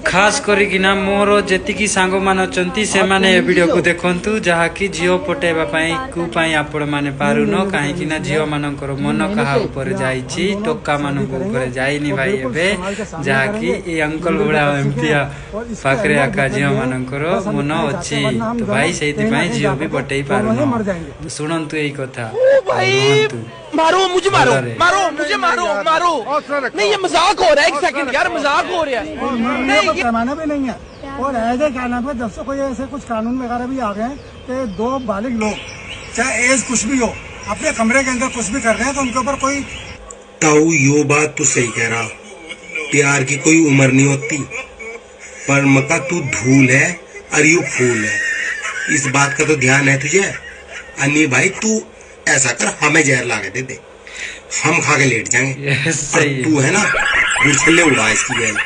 खास करिकिना मोर जेतिकी सांग मान अछंती से माने ए वीडियो को देखंतु जहा कि जियो पटेबा पई कु पई आपण माने पारुनो काहे कि ना जियो मानकर मन कहा ऊपर जाईची टोका मानक ऊपर जाईनी भाई एबे जहा कि ए अंकल बड़ा एमपिया पाकरे आका जियो मानकर मन अछि तो भाई सेति पई जियो भी पटेई पारुनो सुनंतु एई कथा मारो मुझे मारो मारो मुझे मारो मारो नहीं ये मजाक हो रहा है। एक सेकंड यार मजाक हो रहा है नहीं पैमाना भी नहीं है। और ऐसे क्या नाम है जब से कोई ऐसे कुछ कानून वगैरह भी आ गए कि दो बालिग लोग चाहे एज कुछ भी हो अपने कमरे के अंदर कुछ भी कर रहे हैं तो उनके ऊपर कोई ताऊ यो बात तो सही कह रहा। प्यार की कोई उम्र नहीं होती पर मका तू धूल है और यू फूल है इस बात का तो ध्यान है तुझे। अन्नी भाई तू ऐसा कर हमें जहर ला के दे दे हम खा के लेट जाएंगे। सही तू है ना गुड़छल्ले उड़ा इसकी बहन।